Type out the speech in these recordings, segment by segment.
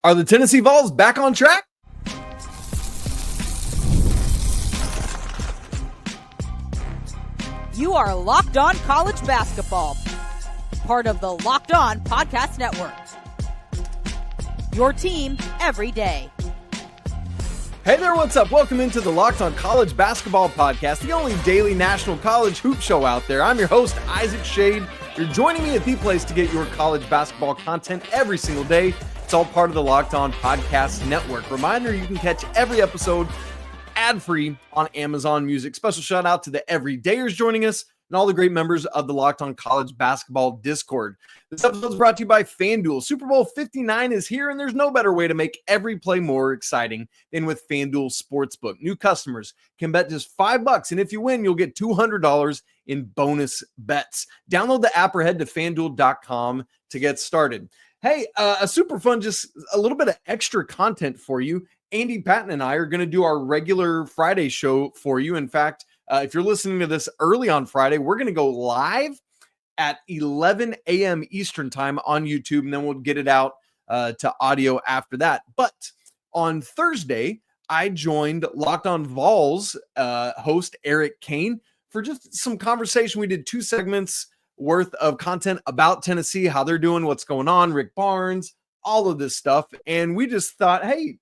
Are the Tennessee Vols back on track? You are Locked On College Basketball, part of the Locked On Podcast Network. Your team every day. Hey there, what's up? Welcome into the Locked On College Basketball Podcast, the only daily national college hoop show out there. I'm your host, Isaac Schade. You're joining me at the place to get your college basketball content every single day. It's all part of the Locked On Podcast Network. Reminder, you can catch every episode ad-free on Amazon Music. Special shout out to the everydayers joining us and all the great members of the Locked On College Basketball Discord. This episode is brought to you by FanDuel. Super Bowl 59 is here, and there's no better way to make every play more exciting than with FanDuel Sportsbook. New customers can bet just $5, and if you win, you'll get $200 in bonus bets. Download the app or head to FanDuel.com to get started. Hey, a super fun, just a little bit of extra content for you. Andy Patton and I are going to do our regular Friday show for you. In fact, if you're listening to this early on Friday, we're going to go live at 11 a.m. Eastern time on YouTube, and then we'll get it out to audio after that. But on Thursday, I joined Locked On Vols host Eric Cain for just some conversation. We did 2 segments worth of content about Tennessee, how they're doing, what's going on, Rick Barnes, all of this stuff. And we just thought, hey,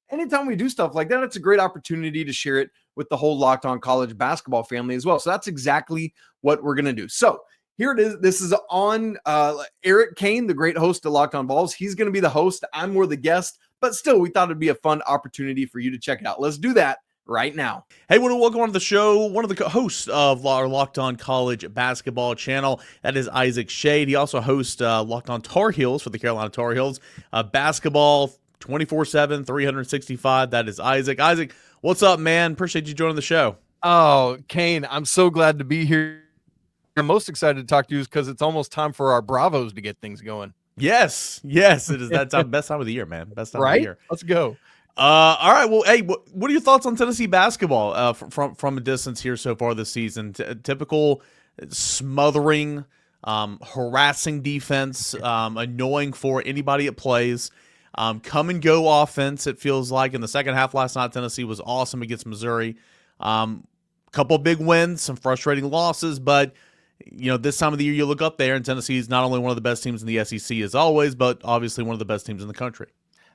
anytime we do stuff like that, it's a great opportunity to share it with the whole Locked On College Basketball family as well. So that's exactly what we're going to do. So here it is. This is on Eric Cain, the great host of Locked On Vols. He's going to be the host. I'm more the guest, but still, we thought it'd be a fun opportunity for you to check it out. Let's do that right now. Hey, welcome on to the show. One of the hosts of our Locked On College Basketball channel, that is Isaac Schade. He also hosts Locked On Tar Heels for the Carolina Tar Heels. Basketball 24/7, 365. That is Isaac. Isaac, what's up, man? Appreciate you joining the show. Oh, Cain, I'm so glad to be here. I'm most excited to talk to you because it's almost time for our Bravos to get things going. Yes, it is that time. Best time of the year, man. Best time of the year. Let's go. All right. Well, hey, what are your thoughts on Tennessee basketball from a distance here so far this season? Typical smothering, harassing defense, annoying for anybody it plays. Come and go offense, it feels like. In the second half last night, Tennessee was awesome against Missouri. Couple big wins, some frustrating losses, but this time of the year you look up there and Tennessee is not only one of the best teams in the SEC as always, but obviously one of the best teams in the country.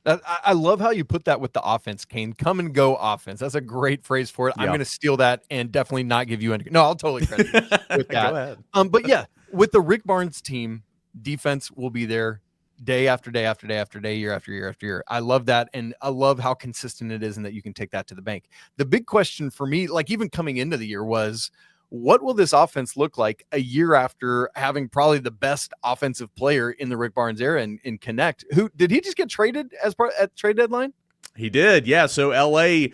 I love how you put that with the offense, Cain. Come and go offense. That's a great phrase for it. Yeah. I'm going to steal that and definitely not give you any. No, I'll totally credit you with that. Go ahead. But yeah, with the Rick Barnes team, defense will be there day after day after day after day, year after year after year. I love that. And I love how consistent it is and that you can take that to the bank. The big question for me, like even coming into the year, was what will this offense look like a year after having probably the best offensive player in the Rick Barnes era in Connect? Who did he just get traded as part at trade deadline? He did. Yeah. So LA,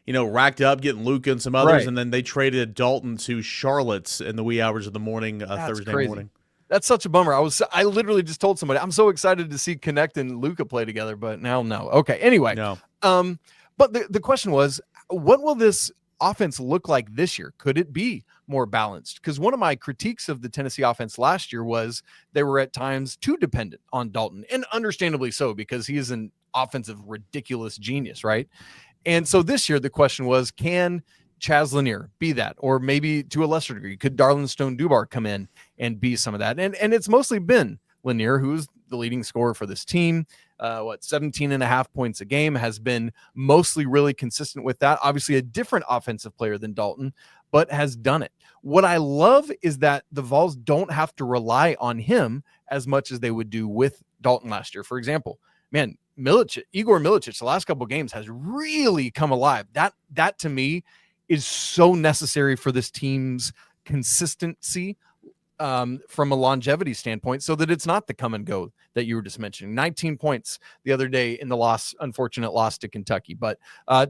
racked up getting Luka and some others, right. And then they traded Dalton to Charlotte in the wee hours of the morning, Thursday morning. That's such a bummer. I literally just told somebody I'm so excited to see Connect and Luka play together, but now no. Okay. Anyway. No. But the question was, what will this offense look like this year? Could it be more balanced? Because one of my critiques of the Tennessee offense last year was they were at times too dependent on Dalton, and understandably so, because he is an offensive ridiculous genius, right? And so this year the question was, can Chaz Lanier be that? Or maybe to a lesser degree, could Darlinstone Dubar come in and be some of that? And it's mostly been Lanier, who's the leading scorer for this team. 17.5 points a game, has been mostly really consistent with that. Obviously a different offensive player than Dalton, but has done it. What I love is that the Vols don't have to rely on him as much as they would do with Dalton last year. For example, man, Igor Milicic, the last couple of games has really come alive. That to me is so necessary for this team's consistency from a longevity standpoint, so that it's not the come and go that you were just mentioning. 19 points the other day in the unfortunate loss to Kentucky, but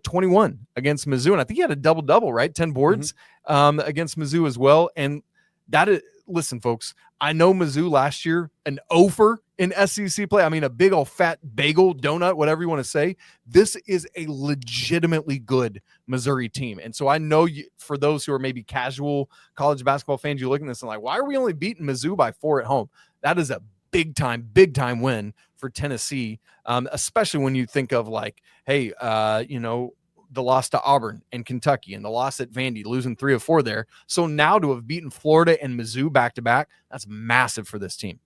21 against Mizzou. And I think he had a double-double, right? 10 boards against Mizzou as well. And that is, listen, folks, I know Mizzou last year, an offer in SEC play. I mean, a big old fat bagel, donut, whatever you want to say. This is a legitimately good Missouri team. And so I know for those who are maybe casual college basketball fans, you look at this and like, why are we only beating Mizzou by 4 at home? That is a big time win for Tennessee, especially when you think of like, hey, the loss to Auburn and Kentucky and the loss at Vandy, losing 3 of 4 there. So now to have beaten Florida and Mizzou back-to-back, that's massive for this team.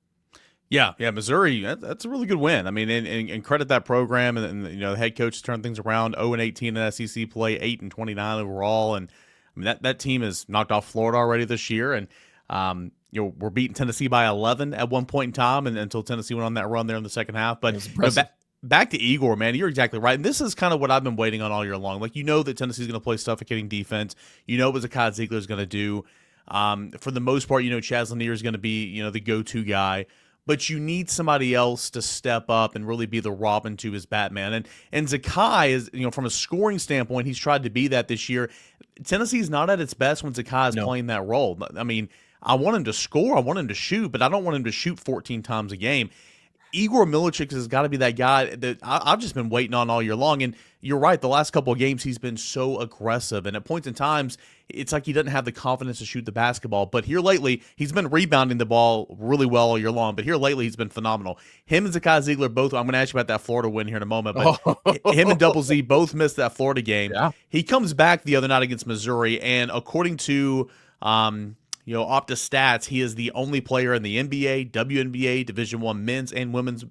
Yeah, Missouri, that's a really good win. I mean, and credit that program, and the head coach turned things around. 0-18 in SEC play, 8-29 overall, and I mean that team has knocked off Florida already this year, and we're beating Tennessee by 11 at one point in time, and until Tennessee went on that run there in the second half. But back to Igor, man, you're exactly right, and this is kind of what I've been waiting on all year long. Like, that Tennessee's going to play suffocating defense. What Zakai Zeigler is going to do. For the most part, Chaz Lanier is going to be the go-to guy. But you need somebody else to step up and really be the Robin to his Batman. And Zakai is, from a scoring standpoint, he's tried to be that this year. Tennessee's not at its best when Zakai is playing that role. I mean, I want him to score, I want him to shoot, but I don't want him to shoot 14 times a game. Igor Milicic has got to be that guy that I've just been waiting on all year long. And you're right, the last couple of games he's been so aggressive. And at points in times, it's like he doesn't have the confidence to shoot the basketball. But here lately, he's been rebounding the ball really well all year long. But here lately, he's been phenomenal. Him and Zakai Zeigler both, I'm going to ask you about that Florida win here in a moment. But him and Double Z both missed that Florida game. Yeah. He comes back the other night against Missouri. And according to Opta Stats, he is the only player in the NBA, WNBA, Division I men's and women's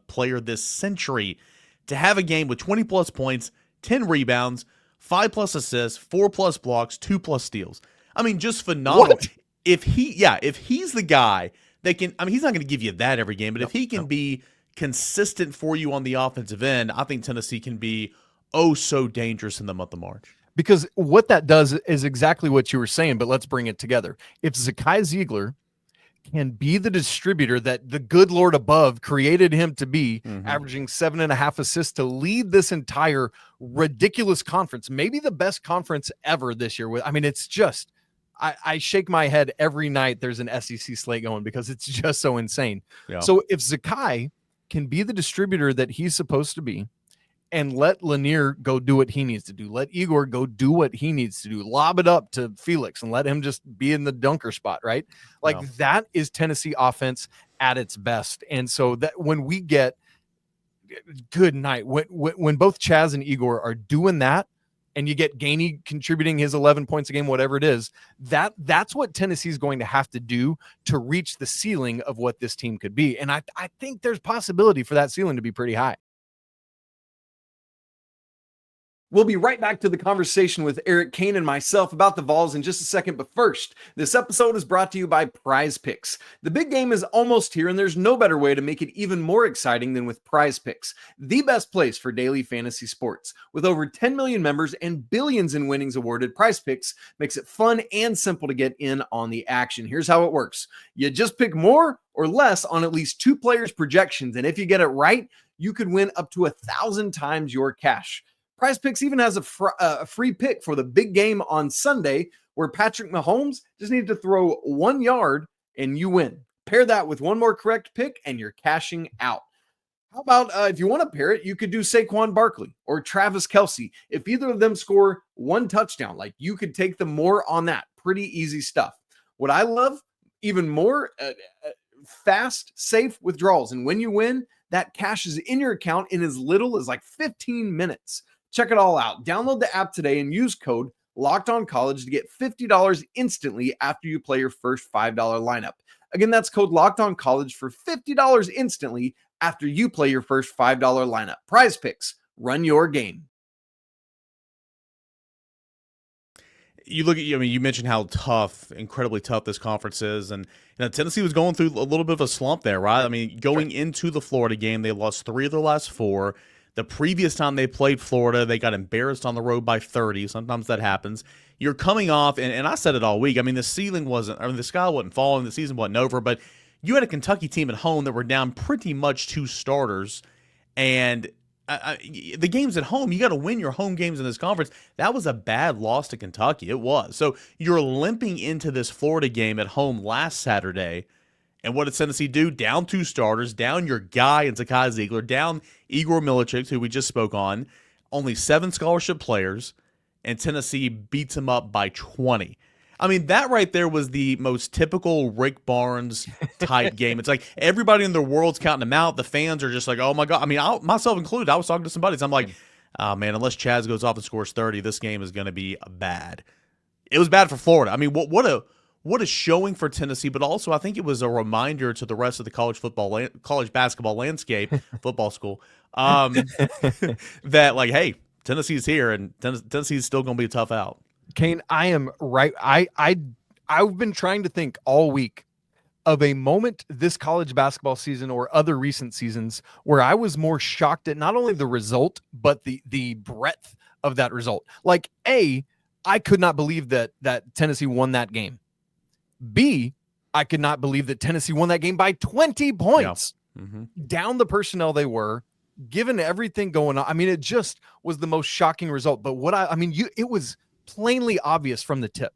player this century to have a game with 20-plus points, 10 rebounds, 5-plus assists, 4-plus blocks, 2-plus steals. I mean, just phenomenal. What? If he's the guy that can, I mean, he's not going to give you that every game, but if he can be consistent for you on the offensive end, I think Tennessee can be so dangerous in the month of March. Because what that does is exactly what you were saying, but let's bring it together. If Zakai Zeigler can be the distributor that the good Lord above created him to be, averaging 7.5 assists to lead this entire ridiculous conference, maybe the best conference ever this year. I mean, it's just, I shake my head every night there's an SEC slate going because it's just so insane. Yeah. So if Zakai can be the distributor that he's supposed to be, and let Lanier go do what he needs to do. Let Igor go do what he needs to do. Lob it up to Felix and let him just be in the dunker spot, right? Like that is Tennessee offense at its best. And so that when we get good night, when both Chaz and Igor are doing that, and you get Gainey contributing his 11 points a game, whatever it is, that's what Tennessee is going to have to do to reach the ceiling of what this team could be. And I think there's possibility for that ceiling to be pretty high. We'll be right back to the conversation with Eric Cain and myself about the Vols in just a second. But first, this episode is brought to you by Prize Picks. The big game is almost here, and there's no better way to make it even more exciting than with Prize Picks, the best place for daily fantasy sports. With over 10 million members and billions in winnings awarded, Prize Picks makes it fun and simple to get in on the action. Here's how it works. You just pick more or less on at least 2 players' projections, and if you get it right, you could win up to 1,000 times your cash. Prize Picks even has a free pick for the big game on Sunday where Patrick Mahomes just needs to throw 1 yard and you win. Pair that with one more correct pick and you're cashing out. How about if you want to pair it, you could do Saquon Barkley or Travis Kelce. If either of them score 1 touchdown, like you could take them more on that. Pretty easy stuff. What I love even more, fast, safe withdrawals. And when you win, that cash is in your account in as little as like 15 minutes. Check it all out. Download the app today and use code LOCKEDONCollege to get $50 instantly after you play your first $5 lineup. Again, that's code LOCKEDONCollege for $50 instantly after you play your first $5 lineup. Prize Picks. Run your game. You look at, I mean, you mentioned how tough, incredibly tough this conference is. And Tennessee was going through a little bit of a slump there, right? I mean, going into the Florida game, they lost 3 of their last 4. The previous time they played Florida, they got embarrassed on the road by 30. Sometimes that happens. You're coming off, and I said it all week. I mean, the sky wasn't falling, the season wasn't over, but you had a Kentucky team at home that were down pretty much 2 starters, and the games at home, you got to win your home games in this conference. That was a bad loss to Kentucky. It was. So you're limping into this Florida game at home last Saturday. And what did Tennessee do? Down 2 starters, down your guy in Zakai Zeigler, down Igor Milicic, who we just spoke on, only 7 scholarship players, and Tennessee beats him up by 20. I mean, that right there was the most typical Rick Barnes type game. It's like everybody in the world's counting them out. The fans are just like, oh my God. I mean, myself included, I was talking to some buddies. I'm like, oh man, unless Chaz goes off and scores 30, this game is going to be bad. It was bad for Florida. I mean, what a showing for Tennessee, but also I think it was a reminder to the rest of the college basketball landscape, football school, that like, hey, Tennessee's here and Tennessee's still going to be a tough out. Cain, I am right. I've been trying to think all week of a moment this college basketball season or other recent seasons where I was more shocked at not only the result, but the breadth of that result. Like, A, I could not believe that Tennessee won that game. B, I could not believe that Tennessee won that game by 20 points. Yeah. Mm-hmm. Down the personnel they were, given everything going on. I mean, it just was the most shocking result. But it was plainly obvious from the tip,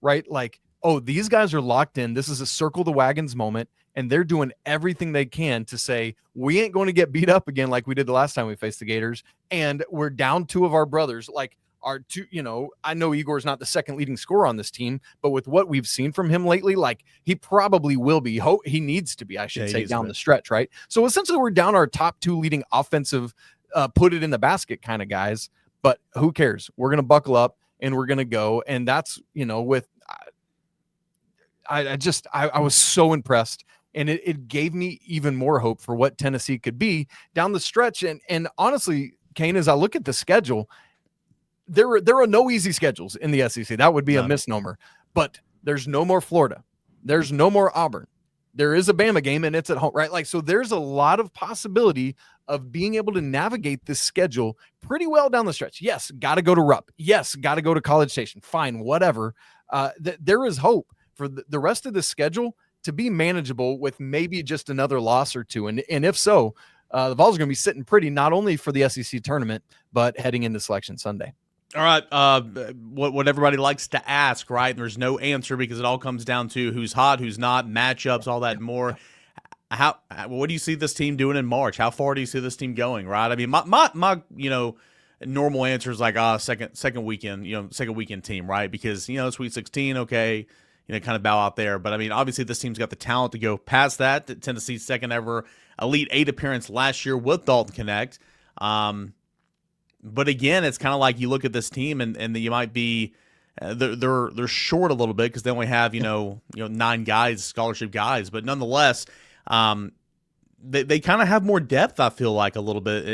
right? Like, oh, these guys are locked in. This is a circle the wagons moment, and they're doing everything they can to say, we ain't going to get beat up again like we did the last time we faced the Gators, and we're down two of our brothers. Like, our two, I know Igor's not the second leading scorer on this team, but with what we've seen from him lately, like, he probably will be. He needs to be, I should say, down the stretch, right? So essentially, we're down our top two leading offensive, put it in the basket kind of guys, but who cares? We're going to buckle up and we're going to go. And that's, with, I was so impressed, and it gave me even more hope for what Tennessee could be down the stretch. And honestly, Cain, as I look at the schedule, there are no easy schedules in the SEC. That would be a misnomer, but there's no more Florida. There's no more Auburn. There is a Bama game and it's at home, right? Like, so there's a lot of possibility of being able to navigate this schedule pretty well down the stretch. Yes, got to go to Rupp. Yes, got to go to College Station. Fine, whatever. There is hope for the rest of the schedule to be manageable with maybe just another loss or two. And if so, the Vols are going to be sitting pretty, not only for the SEC tournament, but heading into Selection Sunday. All right, what everybody likes to ask, right? And there's no answer because it all comes down to who's hot, who's not, matchups, all that and more. What do you see this team doing in March? How far do you see this team going, right? I mean, my normal answer is like second weekend team, right? Because Sweet 16, okay, kind of bow out there. But I mean, obviously this team's got the talent to go past that. Tennessee's second ever Elite Eight appearance last year with Dalton Connect. But again, it's kind of like you look at this team and you might be they're short a little bit because they only have 9 guys, scholarship guys, but nonetheless, they kind of have more depth. I feel like a little bit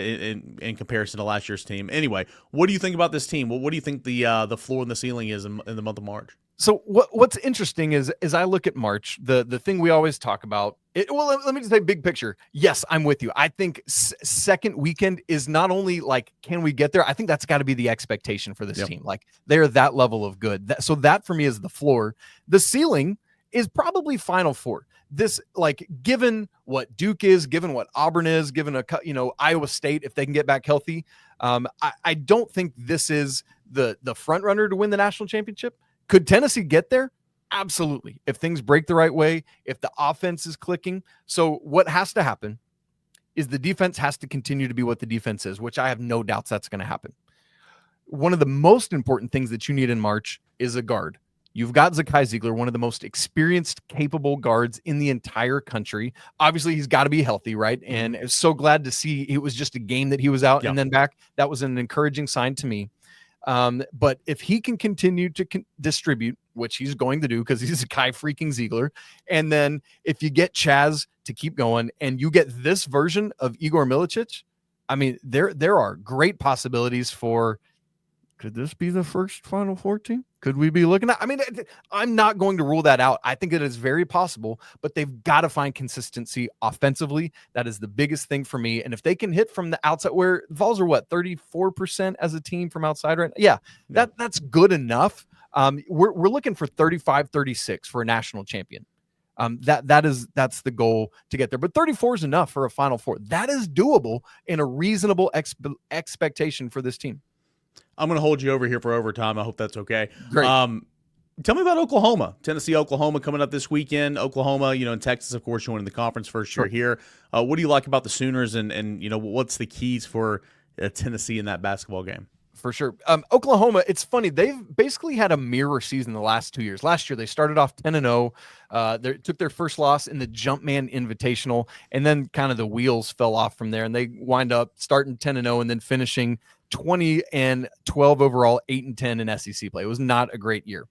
in comparison to last year's team. Anyway, what do you think about this team? What do you think the floor and the ceiling is in the month of March? So what's interesting is as I look at March, the thing we always talk about. Let me just say big picture. Yes, I'm with you. I think second weekend is not only like, can we get there? I think that's got to be the expectation for this team. Like, they're that level of good. So that for me is the floor. The ceiling is probably Final Four. This, like, given what Duke is, given what Auburn is, given Iowa State, if they can get back healthy, I don't think this is the front runner to win the national championship. Could Tennessee get there? Absolutely. If things break the right way, if the offense is clicking. So what has to happen is the defense has to continue to be what the defense is, which I have no doubts that's going to happen. One of the most important things that you need in March is a guard. You've got Zakai Zeigler, one of the most experienced, capable guards in the entire country. Obviously, he's got to be healthy, right? And I'm so glad to see it was just a game that he was out and then back. That was an encouraging sign to me. But if he can continue to distribute, which he's going to do because he's a Kai freaking Zeigler, and then if you get Chaz to keep going and you get this version of Igor Milicic, I mean, there are great possibilities for, could this be the first Final Four team? Could we be looking at? I mean, I'm not going to rule that out. I think it is very possible, but they've got to find consistency offensively. That is the biggest thing for me. And if they can hit from the outside, where the Vols are 34% as a team from outside, right? Yeah, that's good enough. We're looking for 35-36 for a national champion. That's the goal to get there. But 34 is enough for a Final Four. That is doable and a reasonable expectation for this team. I'm going to hold you over here for overtime. I hope that's okay. Great. Tell me about Oklahoma. Tennessee, Oklahoma coming up this weekend. Oklahoma, in Texas, of course, joining the conference first year here. What do you like about the Sooners and what's the keys for Tennessee in that basketball game? for sure. Oklahoma, it's funny. They've basically had a mirror season the last 2 years. Last year, they started off 10-0. They took their first loss in the Jumpman Invitational, and then kind of the wheels fell off from there, and they wind up starting 10-0 and then finishing 20-12 overall, 8-10 in SEC play. It was not a great year.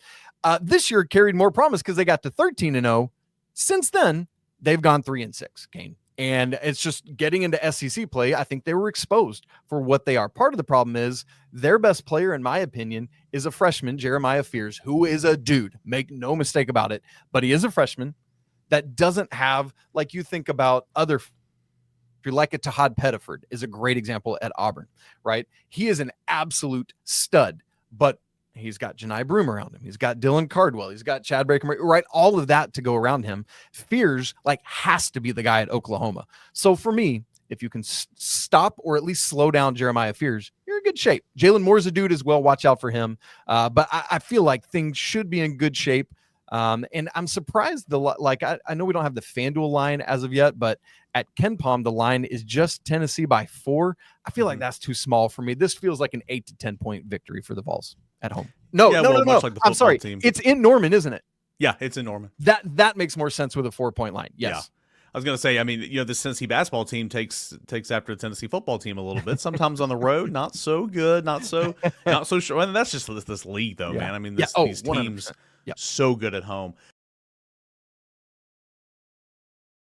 This year carried more promise because they got to 13-0. Since then, they've gone 3-6, Cain. And it's just getting into SEC play. I think they were exposed for what they are. Part of the problem is their best player, in my opinion, is a freshman, Jeremiah Fears, who is a dude. Make no mistake about it. But he is a freshman that doesn't have, like you think about other, if you're like a Tahad Pettiford is a great example at Auburn, right? He is an absolute stud, but he's got Janai Broom around him. He's got Dylan Cardwell. He's got Chad Baker, right? All of that to go around him. Fears has to be the guy at Oklahoma. So for me, if you can stop or at least slow down Jeremiah Fears, you're in good shape. Jalen Moore's a dude as well. Watch out for him. But I feel like things should be in good shape. And I'm surprised I know we don't have the FanDuel line as of yet, but at KenPom, the line is just Tennessee by 4. I feel like that's too small for me. This feels like an 8 to 10 point victory for the Vols at home. No. Much like the I'm sorry. team. It's in Norman, isn't it? Yeah, it's in Norman. That makes more sense with a 4-point line. Yes. Yeah. I was going to say, I mean, this Tennessee basketball team takes after the Tennessee football team a little bit. Sometimes on the road, not so good, not so sure. And that's just this league, though, man. I mean, these teams so good at home.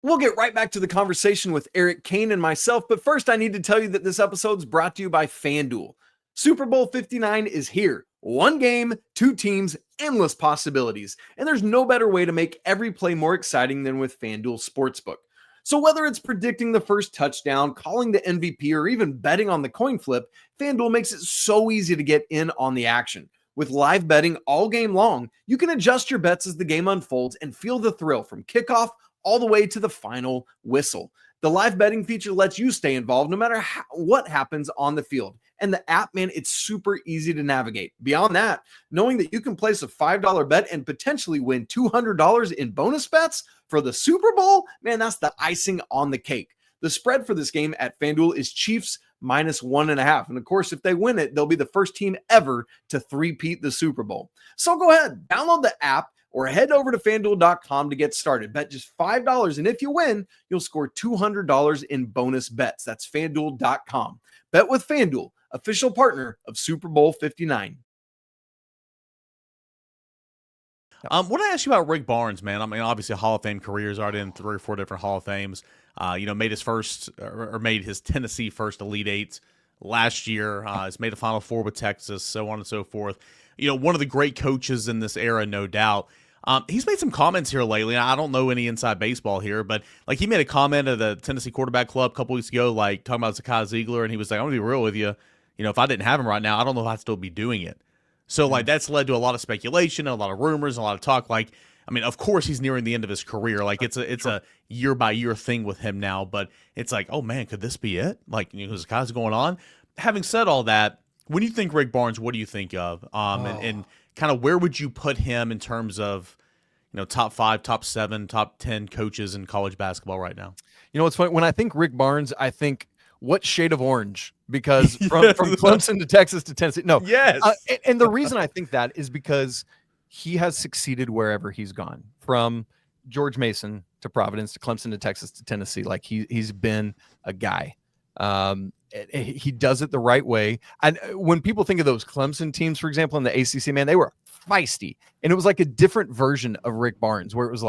We'll get right back to the conversation with Eric Cain and myself, but first I need to tell you that this episode is brought to you by FanDuel. Super Bowl 59 is here. 1 game, 2 teams, endless possibilities. And there's no better way to make every play more exciting than with FanDuel Sportsbook. So whether it's predicting the first touchdown, calling the MVP, or even betting on the coin flip, FanDuel makes it so easy to get in on the action. With live betting all game long, you can adjust your bets as the game unfolds and feel the thrill from kickoff all the way to the final whistle. The live betting feature lets you stay involved no matter what happens on the field. And the app, man, it's super easy to navigate. Beyond that, knowing that you can place a $5 bet and potentially win $200 in bonus bets for the Super Bowl, man, that's the icing on the cake. The spread for this game at FanDuel is Chiefs minus 1.5. And of course, if they win it, they'll be the first team ever to three-peat the Super Bowl. So go ahead, download the app or head over to FanDuel.com to get started. Bet just $5, and if you win, you'll score $200 in bonus bets. That's FanDuel.com. Bet with FanDuel, official partner of Super Bowl 59. What I ask you about Rick Barnes, man? I mean, obviously a Hall of Fame career. He's already in 3 or 4 different Hall of Fames. Made his first or made his Tennessee first Elite Eight last year. He's made a Final Four with Texas, so on and so forth. One of the great coaches in this era, no doubt. He's made some comments here lately. I don't know any inside baseball here, but he made a comment at the Tennessee Quarterback Club a couple weeks ago, talking about Zakai Zeigler, and he was like, "I'm gonna be real with you. If I didn't have him right now, I don't know if I'd still be doing it." So that's led to a lot of speculation and a lot of rumors and a lot of talk. Of course he's nearing the end of his career. It's a year by year thing with him now, but it's oh man, could this be it? Zakai's going on. Having said all that, when you think Rick Barnes, what do you think of? And kind of where would you put him in terms of, top 5, top 7, top 10 coaches in college basketball right now? It's funny. When I think Rick Barnes, I think what shade of orange? Because from Clemson to Texas to Tennessee. No. Yes. And the reason I think that is because he has succeeded wherever he's gone, from George Mason to Providence to Clemson to Texas to Tennessee. He's been a guy. He does it the right way. And when people think of those Clemson teams, for example, in the ACC, man, they were feisty. And it was a different version of Rick Barnes, where it was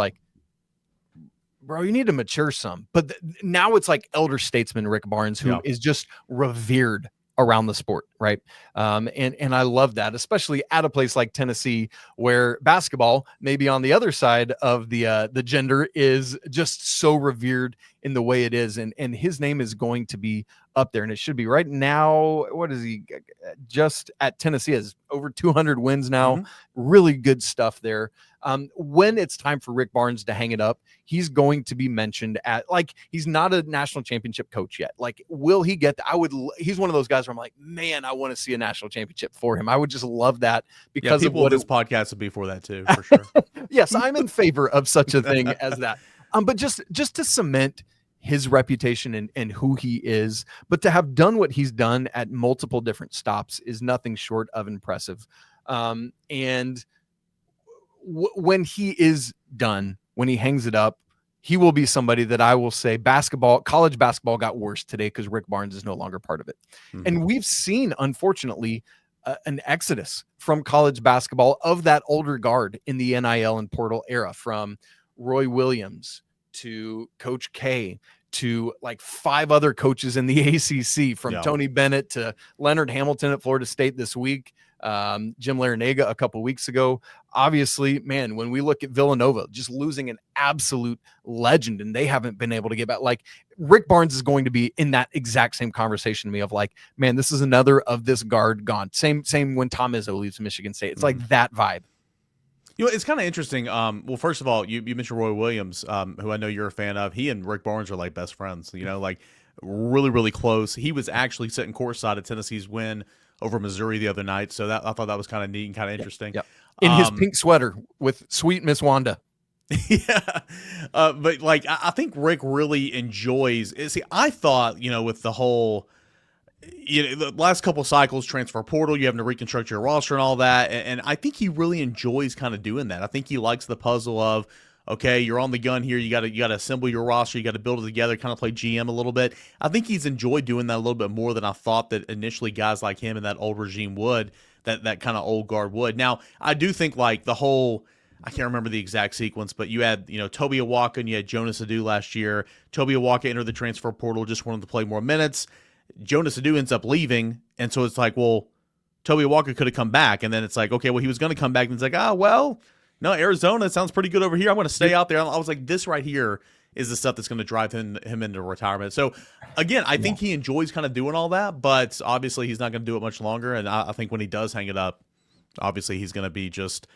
bro, you need to mature some. But now it's elder statesman Rick Barnes, who is just revered around the sport, right? And I love that, especially at a place like Tennessee, where basketball, maybe on the other side of the gender, is just so revered in the way it is. And his name is going to be up there, and it should be. Right now, what is he just at Tennessee? Has over 200 wins now. Really good stuff there. When it's time for Rick Barnes to hang it up, he's going to be mentioned at he's not a national championship coach yet. Will he get he's one of those guys where I'm man, I want to see a national championship for him. I would just love that, because people of what this podcast would be for that too, for sure. Yes, I'm in favor of such a thing as that. But just to cement his reputation and who he is. But to have done what he's done at multiple different stops is nothing short of impressive. And when he is done, when he hangs it up, he will be somebody that I will say college basketball got worse today because Rick Barnes is no longer part of it. Mm-hmm. And we've seen, unfortunately, an exodus from college basketball of that older guard in the NIL and portal era, from Roy Williams to Coach K to like 5 other coaches in the ACC, from Tony Bennett to Leonard Hamilton at Florida State this week, Jim Larinaga a couple weeks ago. Obviously, man, when we look at Villanova just losing an absolute legend and they haven't been able to get back, like Rick Barnes is going to be in that exact same conversation to me of like, man, this is another of this guard gone. Same when Tom Izzo leaves Michigan State. It's like that vibe. You know, it's kind of interesting. Well, first of all, you mentioned Roy Williams, who I know you're a fan of. He and Rick Barnes are like best friends, you know, like really, really close. He was actually sitting courtside at Tennessee's win over Missouri the other night. So I thought that was kind of neat and kind of interesting. Yep. In his pink sweater with sweet Miss Wanda. Yeah. But like, I think Rick really enjoys it. See, I thought, you know, with the whole, you know, the last couple cycles, transfer portal, you having to reconstruct your roster and all that. And I think he really enjoys kind of doing that. I think he likes the puzzle of, okay, you're on the gun here. You got to assemble your roster. You got to build it together, kind of play GM a little bit. I think he's enjoyed doing that a little bit more than I thought that initially guys like him and that old regime would, that kind of old guard would. Now, I do think like the whole, I can't remember the exact sequence, but you had, you know, Toby Awaka and you had Jonas Adu last year. Toby Awaka entered the transfer portal, just wanted to play more minutes. Jonas Adu ends up leaving, and so it's like, well, Toby Walker could have come back, and then it's like, okay, well, he was going to come back, and it's like, well, no, Arizona sounds pretty good over here. I'm going to stay out there. I was like, this right here is the stuff that's going to drive him into retirement. So, again, I think he enjoys kind of doing all that, but obviously he's not going to do it much longer, and I think when he does hang it up, obviously he's going to be just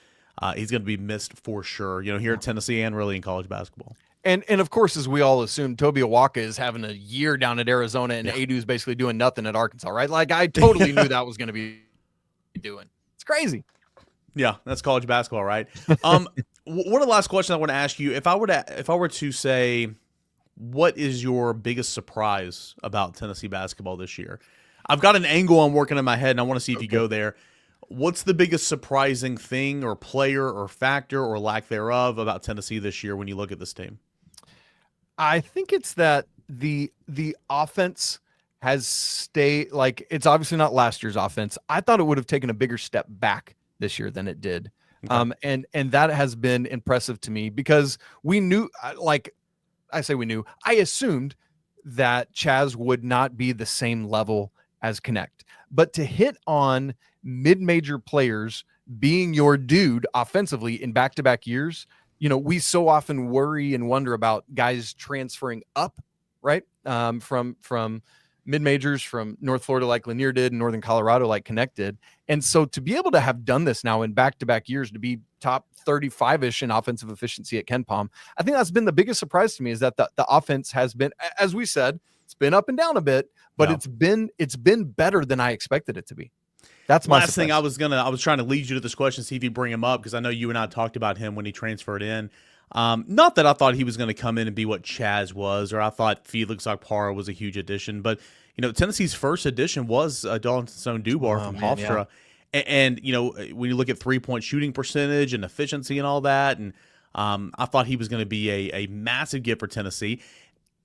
he's going to be missed for sure, you know, here at Tennessee and really in college basketball. And of course, as we all assume, Toby Awaka is having a year down at Arizona and Adu's basically doing nothing at Arkansas, right? Like, I totally knew that was going to be doing. It's crazy. Yeah, that's college basketball, right? One of the last questions I want to ask you, if I were to say, what is your biggest surprise about Tennessee basketball this year? I've got an angle I'm working in my head, and I want to see if you go there. What's the biggest surprising thing or player or factor or lack thereof about Tennessee this year when you look at this team? I think it's that the offense has stayed, like, it's obviously not last year's offense. I thought it would have taken a bigger step back this year than it did. Okay. And that has been impressive to me because we knew, like I say we knew, I assumed that Chaz would not be the same level as Connect. But to hit on mid-major players being your dude offensively in back-to-back years, you know, we so often worry and wonder about guys transferring up, right? From mid-majors from North Florida like Lanier did, and Northern Colorado like Connect did. And so to be able to have done this now in back-to-back years, to be top 35-ish in offensive efficiency at KenPom, I think that's been the biggest surprise to me, is that the offense has been, as we said, it's been up and down a bit, but it's been better than I expected it to be. That's my last thing I was trying to lead you to this question, see if you bring him up, because I know you and I talked about him when he transferred in. Not that I thought he was going to come in and be what Chaz was, or I thought Felix Okpara was a huge addition, but you know, Tennessee's first addition was Darlinstone Dubar from Hofstra. Yeah. And you know, when you look at 3-point shooting percentage and efficiency and all that, and I thought he was going to be a massive gift for Tennessee.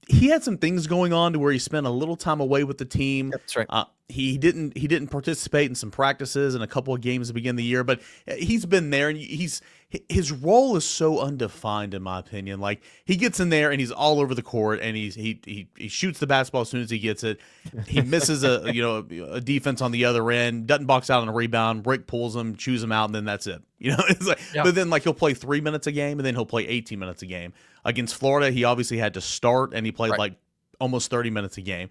He had some things going on to where he spent a little time away with the team. Yep, that's right. He didn't participate in some practices and a couple of games to begin the year, but he's been there, and his role is so undefined in my opinion. Like, he gets in there and he's all over the court, and he shoots the basketball as soon as he gets it. He misses a defense on the other end, doesn't box out on a rebound. Rick pulls him, chews him out, and then that's it. You know, it's like, but then like he'll play 3 minutes a game, and then he'll play 18 minutes a game. Against Florida, he obviously had to start, and he played like almost 30 minutes a game.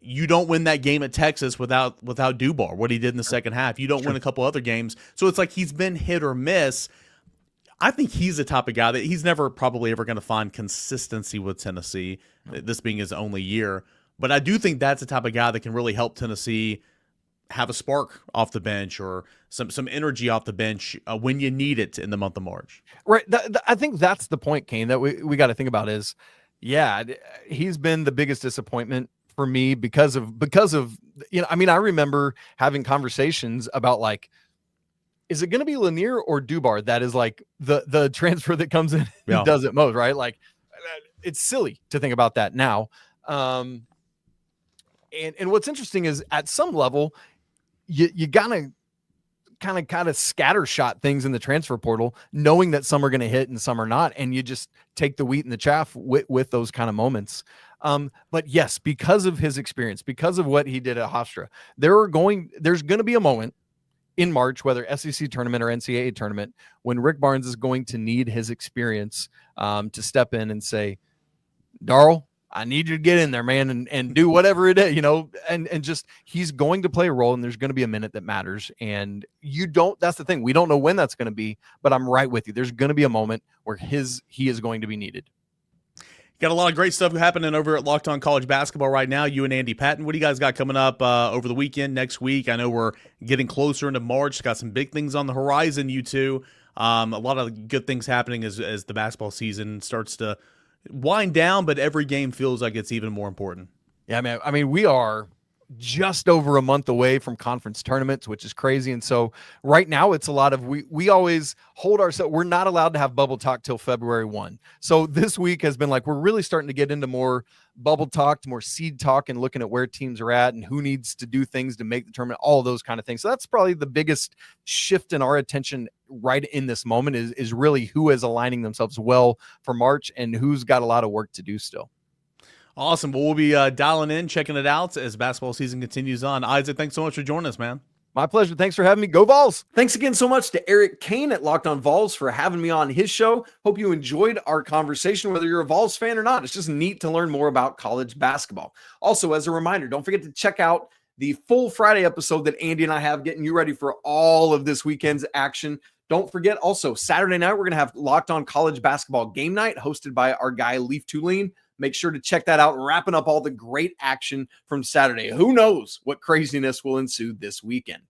You don't win that game at Texas without Dubar, what he did in the second half. You don't win a couple other games. So it's like he's been hit or miss. I think he's the type of guy that he's never probably ever going to find consistency with Tennessee, this being his only year. But I do think that's the type of guy that can really help Tennessee have a spark off the bench, or some energy off the bench when you need it in the month of March. Right. I think that's the point, Cain, that we got to think about is Yeah, he's been the biggest disappointment for me because of I mean, I remember having conversations about like, is it going to be Lanier or Dubar that is like the transfer that comes in and does it most, right? Like, it's silly to think about that now. And what's interesting is at some level, you gotta kind of scattershot things in the transfer portal, knowing that some are going to hit and some are not, and you just take the wheat and the chaff with those kind of moments. But yes, because of his experience, because of what he did at Hofstra, there's going to be a moment in March, whether SEC tournament or NCAA tournament, when Rick Barnes is going to need his experience to step in and say, Darl, I need you to get in there, man, and do whatever it is, and just, he's going to play a role, and there's going to be a minute that matters. And that's the thing. We don't know when that's going to be, but I'm right with you. There's going to be a moment where he is going to be needed. Got a lot of great stuff happening over at Locked On College Basketball right now. You and Andy Patton, what do you guys got coming up over the weekend, next week? I know we're getting closer into March. Got some big things on the horizon, you two. A lot of good things happening as the basketball season starts to wind down, but every game feels like it's even more important. Yeah, man. I mean, we are just over a month away from conference tournaments, which is crazy. And so right now it's a lot of, we always hold ourselves, we're not allowed to have bubble talk till February 1. So this week has been like, we're really starting to get into more bubble talk, more seed talk, and looking at where teams are at and who needs to do things to make the tournament, all those kind of things. So that's probably the biggest shift in our attention right in this moment is really who is aligning themselves well for March and who's got a lot of work to do still. Awesome. Well, we'll be dialing in, checking it out as basketball season continues on. Isaac, thanks so much for joining us, man. My pleasure. Thanks for having me. Go Vols. Thanks again so much to Eric Cain at Locked On Vols for having me on his show. Hope you enjoyed our conversation, whether you're a Vols fan or not. It's just neat to learn more about college basketball. Also, as a reminder, don't forget to check out the full Friday episode that Andy and I have getting you ready for all of this weekend's action. Don't forget also, Saturday night, we're going to have Locked On College Basketball Game Night hosted by our guy, Leaf Tulane. Make sure to check that out, wrapping up all the great action from Saturday. Who knows what craziness will ensue this weekend.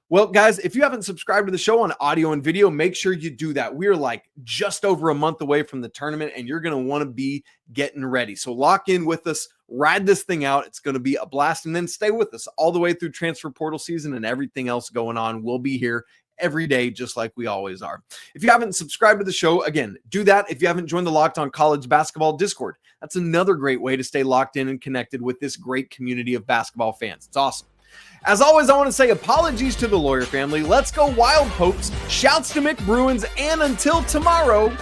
Well, guys, if you haven't subscribed to the show on audio and video, make sure you do that. We're like just over a month away from the tournament, and you're going to want to be getting ready. So lock in with us, ride this thing out. It's going to be a blast, and then stay with us all the way through transfer portal season and everything else going on. We'll be here every day, just like we always are. If you haven't subscribed to the show, again, do that. If you haven't joined the Locked On College Basketball Discord, that's another great way to stay locked in and connected with this great community of basketball fans. It's awesome. As always, I want to say apologies to the Lawyer family. Let's go Wild Popes. Shouts to Mick Bruins. And until tomorrow,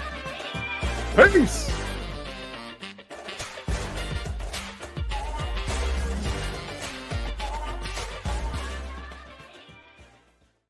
peace.